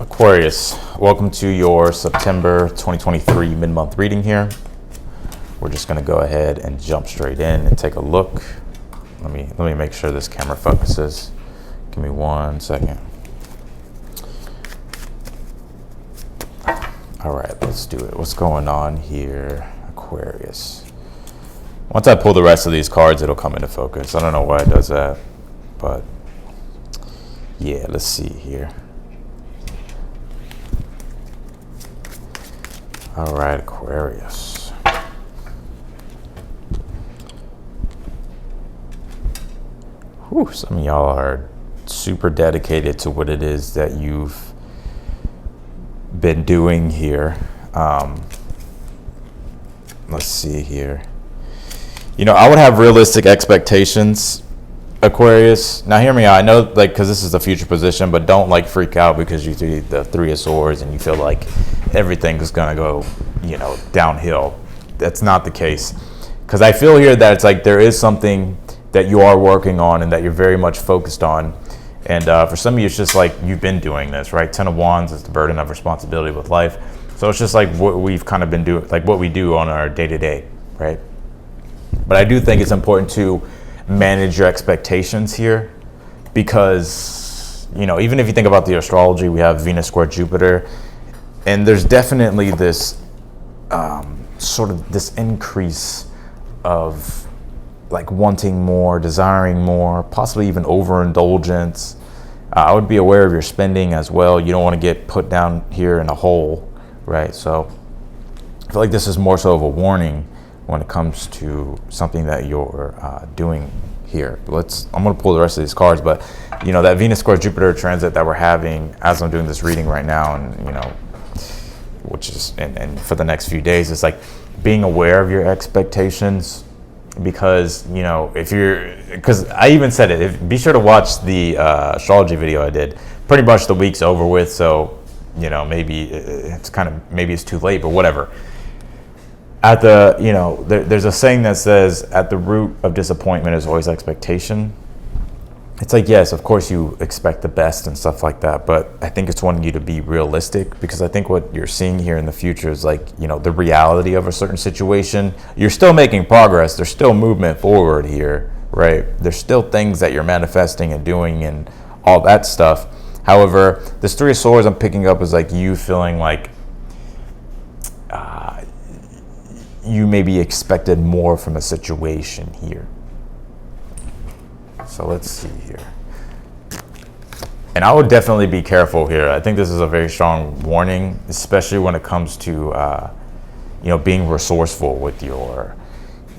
Aquarius, welcome to your September 2023 mid-month reading here. We're just going to go ahead and jump straight in and take a look. Let me make sure this camera focuses. Give me 1 second. All right, let's do it. What's going on here, Aquarius? Once I pull the rest of these cards, it'll come into focus. I don't know why it does that, but yeah, let's see here. All right, Aquarius. Whew, some of y'all are super dedicated to what it is that you've been doing here. Let's see here. You know, I would have realistic expectations, Aquarius. Now hear me out. I know, like, because this is the future position, but don't like freak out because you see the Three of Swords and you feel like everything is gonna go, you know, downhill. That's not the case, because I feel here that it's like there is something that you are working on and that you're very much focused on. And for some of you, it's just like you've been doing this, right? Ten of Wands is the burden of responsibility with life. So it's just like what we've kind of been doing, like what we do on our day-to-day, right? But I do think it's important to manage your expectations here, because, you know, even if you think about the astrology, we have Venus square Jupiter, and there's definitely this sort of this increase of like wanting more, desiring more, possibly even overindulgence. I would be aware of your spending as well. You don't want to get put down here in a hole, right? So I feel like this is more so of a warning when it comes to something that you're doing here. I'm going to pull the rest of these cards, but you know, that Venus square Jupiter transit that we're having as I'm doing this reading right now, and you know, which is and for the next few days, it's like being aware of your expectations, because you know, because I even said it, be sure to watch the astrology video I did. Pretty much the week's over with, so you know, maybe it's too late, but whatever. At the, you know, there's a saying that says, at the root of disappointment is always expectation. It's like, yes, of course you expect the best and stuff like that, but I think it's wanting you to be realistic, because I think what you're seeing here in the future is like, you know, the reality of a certain situation. You're still making progress. There's still movement forward here, right? There's still things that you're manifesting and doing and all that stuff. However, this Three of Swords I'm picking up is like you feeling like you maybe expected more from a situation here. So let's see here. And I would definitely be careful here. I think this is a very strong warning, especially when it comes to, you know, being resourceful with your,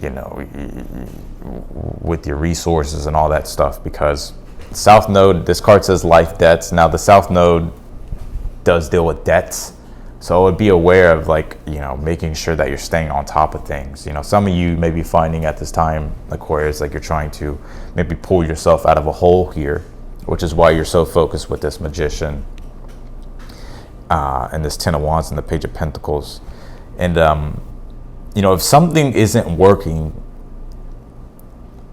you know, with your resources and all that stuff, because South Node, this card says life debts. Now the South Node does deal with debts. So I would be aware of, like, you know, making sure that you're staying on top of things. You know, some of you may be finding at this time, Aquarius, like you're trying to maybe pull yourself out of a hole here, which is why you're so focused with this Magician and this Ten of Wands and the Page of Pentacles. And, you know, if something isn't working,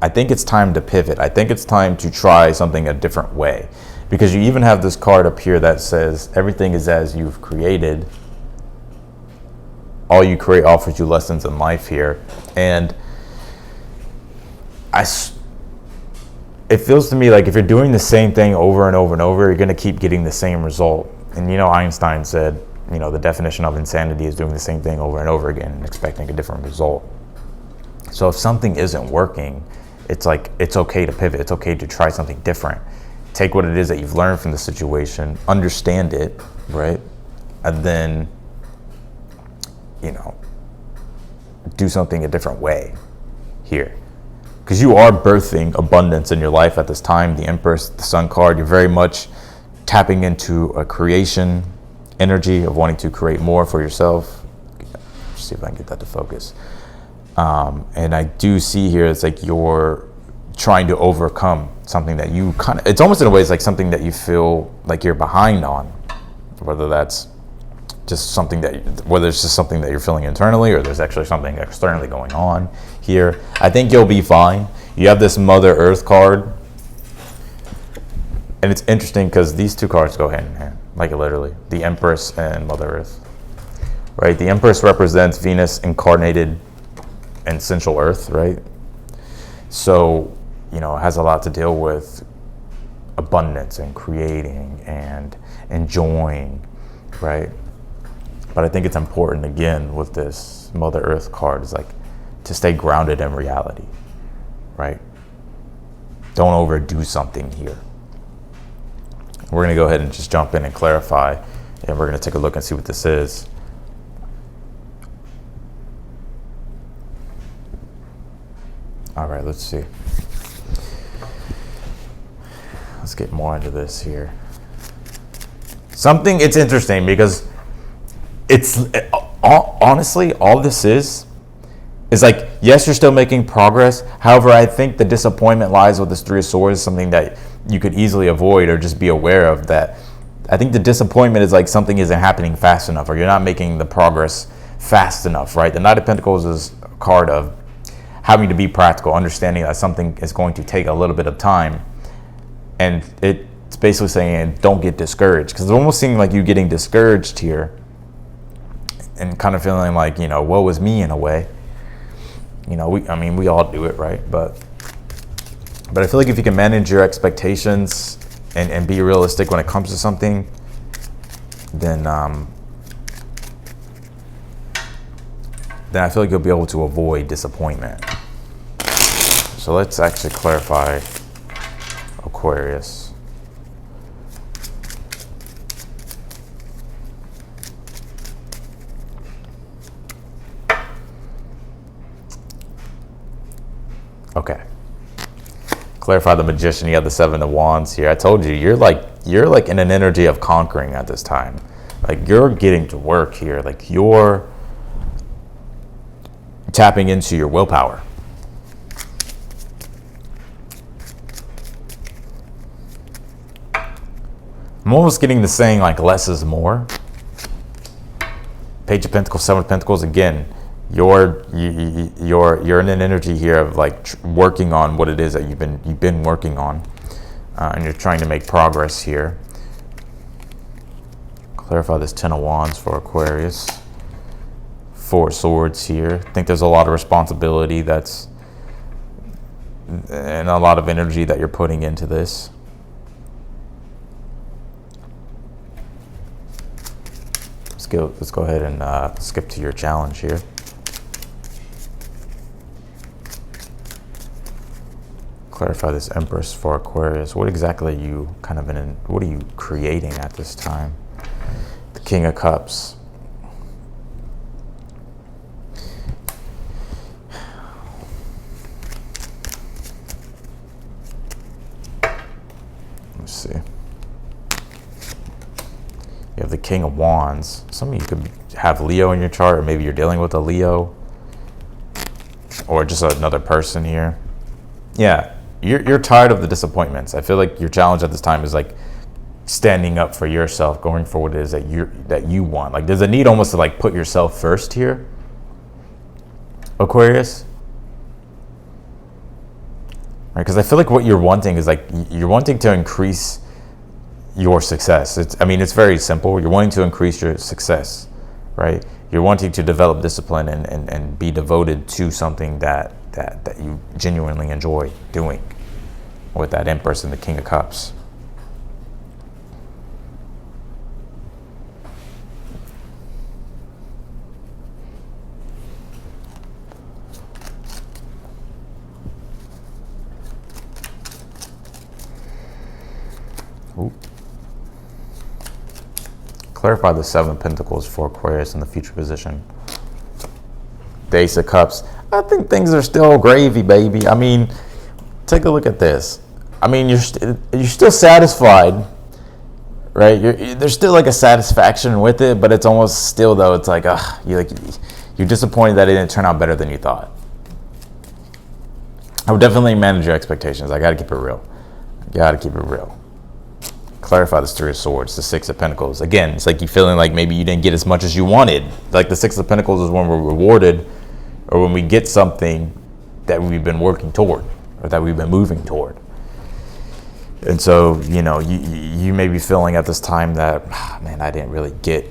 I think it's time to pivot. I think it's time to try something a different way, because you even have this card up here that says everything is as you've created. All you create offers you lessons in life here. And it feels to me like if you're doing the same thing over and over and over, you're going to keep getting the same result. And you know, Einstein said, you know, the definition of insanity is doing the same thing over and over again and expecting a different result. So if something isn't working, it's like, it's okay to pivot. It's okay to try something different. Take what it is that you've learned from the situation, understand it, right? And then, you know, do something a different way here. Because you are birthing abundance in your life at this time. The Empress, the Sun card, you're very much tapping into a creation energy of wanting to create more for yourself. Let's see if I can get that to focus. And I do see here, it's like you're trying to overcome something that you it's almost in a way, it's like something that you feel like you're behind on, whether that's just something whether it's just something that you're feeling internally, or there's actually something externally going on here. I think you'll be fine. You have this Mother Earth card, and it's interesting because these two cards go hand in hand. like literally, the Empress and Mother Earth, right? The Empress represents Venus incarnated in Central Earth, right? So, it has a lot to deal with abundance and creating and enjoying, right? But I think it's important, again, with this Mother Earth card, is like to stay grounded in reality, right? Don't overdo something here. We're going to go ahead and just jump in and clarify, and we're going to take a look and see what this is. All right, let's see. Let's get more into this here. It's interesting because honestly, all this is like, yes, you're still making progress. However, I think the disappointment lies with this Three of Swords, something that you could easily avoid or just be aware of. That I think the disappointment is like something isn't happening fast enough, or you're not making the progress fast enough, right? The Knight of Pentacles is a card of having to be practical, understanding that something is going to take a little bit of time. And it's basically saying, don't get discouraged, because it's almost seeming like you getting discouraged here and kind of feeling like, woe is me in a way. We all do it, right? But I feel like if you can manage your expectations and be realistic when it comes to something, then I feel like you'll be able to avoid disappointment. So let's actually clarify Aquarius. Okay. Clarify the Magician. You have the Seven of Wands here. I told you, you're like in an energy of conquering at this time. Like, you're getting to work here. Like, you're tapping into your willpower. I'm almost getting the saying like less is more. Page of Pentacles, Seven of Pentacles. Again, you're in an energy here of like working on what it is that you've been working on, and you're trying to make progress here. Clarify this Ten of Wands for Aquarius. Four of Swords here. I think there's a lot of responsibility and a lot of energy that you're putting into this. Let's go ahead and skip to your challenge here. Clarify this Empress for Aquarius. What exactly are you what are you creating at this time? The King of Cups. Let's see. You have the King of Wands. Some of you could have Leo in your chart, or maybe you're dealing with a Leo, or just another person here. Yeah, you're tired of the disappointments. I feel like your challenge at this time is like standing up for yourself, going for what it is that you want. Like, there's a need almost to like put yourself first here, Aquarius. Right? Because I feel like what you're wanting is like you're wanting to increase your success. It's very simple. You're wanting to increase your success, right? You're wanting to develop discipline and be devoted to something that you genuinely enjoy doing, with that Empress and the King of Cups. Ooh. Clarify the Seven of Pentacles for Aquarius in the future position. The Ace of Cups. I think things are still gravy, baby. Take a look at this. You're still satisfied, right? There's still like a satisfaction with it, but it's almost still though. It's like, you're disappointed that it didn't turn out better than you thought. I would definitely manage your expectations. I got to keep it real. Clarify this Three of Swords, the Six of Pentacles. Again, it's like you feeling like maybe you didn't get as much as you wanted. Like the Six of Pentacles is when we're rewarded, or when we get something that we've been working toward, or that we've been moving toward. And so, you may be feeling at this time that, man, I didn't really get,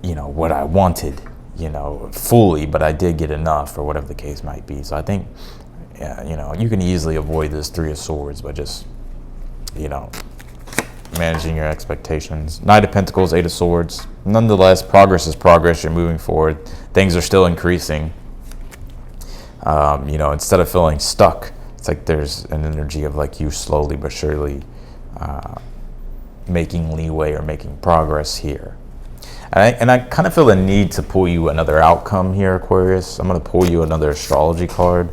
what I wanted, fully, but I did get enough, or whatever the case might be. So I think, you can easily avoid this Three of Swords by just, managing your expectations. Knight of Pentacles, Eight of Swords. Nonetheless, progress is progress. You're moving forward. Things are still increasing. Instead of feeling stuck, it's like there's an energy of like you slowly but surely making leeway or making progress here. And I kind of feel the need to pull you another outcome here, Aquarius. I'm going to pull you another astrology card.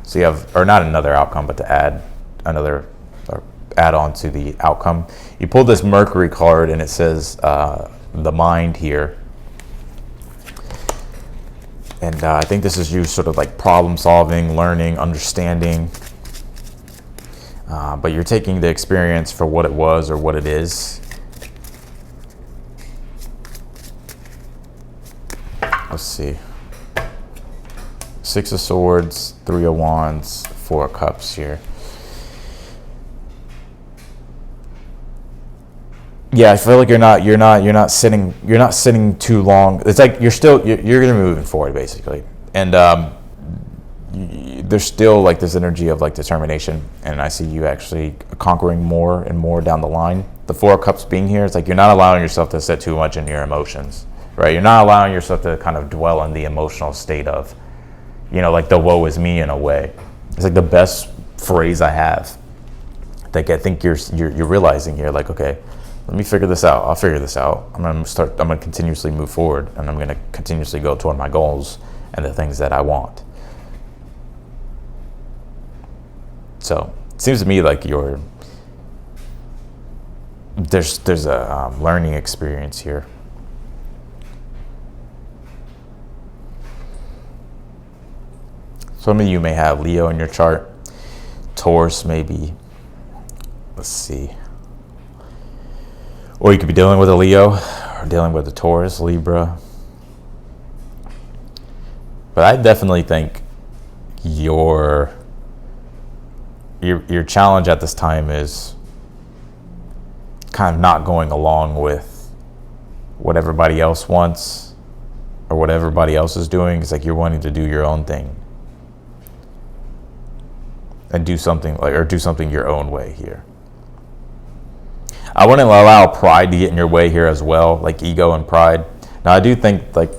So you have, or not another outcome, but to add another, or add on to the outcome. You pulled this Mercury card, and it says the mind here. And I think this is you sort of like problem solving, learning, understanding. But you're taking the experience for what it was or what it is. Let's see. Six of Swords, Three of Wands, Four of Cups here. Yeah, I feel like you're not sitting too long. It's like you're gonna be moving forward basically, and there's still like this energy of like determination, and I see you actually conquering more and more down the line. The Four of Cups being here, it's like you're not allowing yourself to sit too much into your emotions, right? You're not allowing yourself to kind of dwell in the emotional state of, like the woe is me in a way. It's like the best phrase I have. Like I think you're realizing here, like, okay, let me figure this out. I'll figure this out. I'm gonna continuously move forward, and I'm gonna continuously go toward my goals and the things that I want. So it seems to me like there's a learning experience here. Some of you may have Leo in your chart, Taurus maybe. Let's see. Or you could be dealing with a Leo or dealing with a Taurus, Libra. But I definitely think your challenge at this time is kind of not going along with what everybody else wants or what everybody else is doing. It's like you're wanting to do your own thing and do something your own way here. I wouldn't allow pride to get in your way here as well, like ego and pride. Now, I do think, like,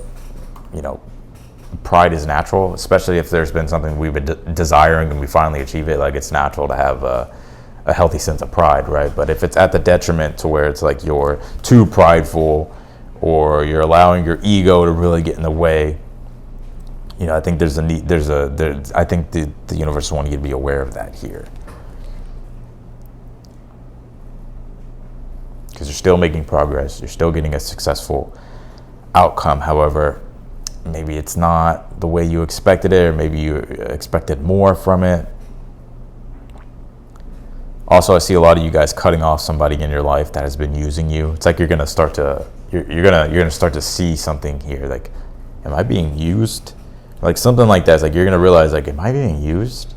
pride is natural, especially if there's been something we've been desiring and we finally achieve it. Like, it's natural to have a healthy sense of pride, right? But if it's at the detriment to where it's like you're too prideful or you're allowing your ego to really get in the way, I think there's a need. I think the universe wants you to be aware of that here. Because you're still making progress, you're still getting a successful outcome. However, maybe it's not the way you expected it, or maybe you expected more from it. Also, I see a lot of you guys cutting off somebody in your life that has been using you. It's like you're gonna start to see something here. Like, am I being used? Like something like that. It's like you're gonna realize, like, am I being used?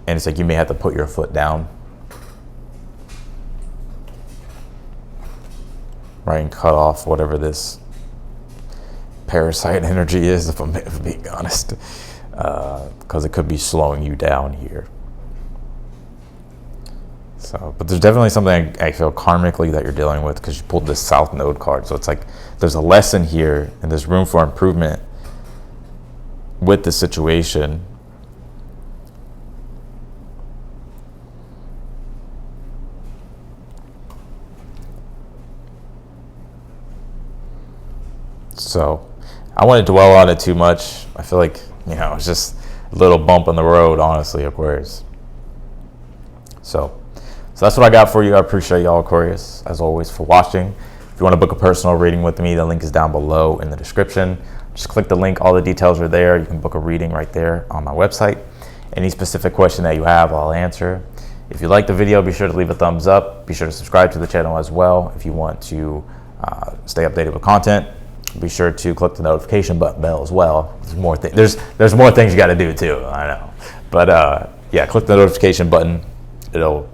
And it's like you may have to put your foot down. Right, and cut off whatever this parasite energy is, if I'm being honest, because it could be slowing you down here. So, but there's definitely something I feel karmically that you're dealing with, because you pulled this South Node card. So it's like there's a lesson here, and there's room for improvement with the situation. So I wouldn't dwell on it too much. I feel like, it's just a little bump in the road, honestly, Aquarius. So that's what I got for you. I appreciate y'all, Aquarius, as always, for watching. If you want to book a personal reading with me, the link is down below in the description. Just click the link. All the details are there. You can book a reading right there on my website. Any specific question that you have, I'll answer. If you like the video, be sure to leave a thumbs up. Be sure to subscribe to the channel as well if you want to stay updated with content. Be sure to click the notification bell as well. There's more things you got to do too, I know. But yeah, click the notification button. it'll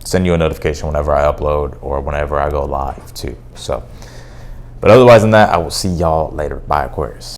send you a notification whenever I upload or whenever I go live too. So, but otherwise than that, I will see y'all later. Bye, Aquarius.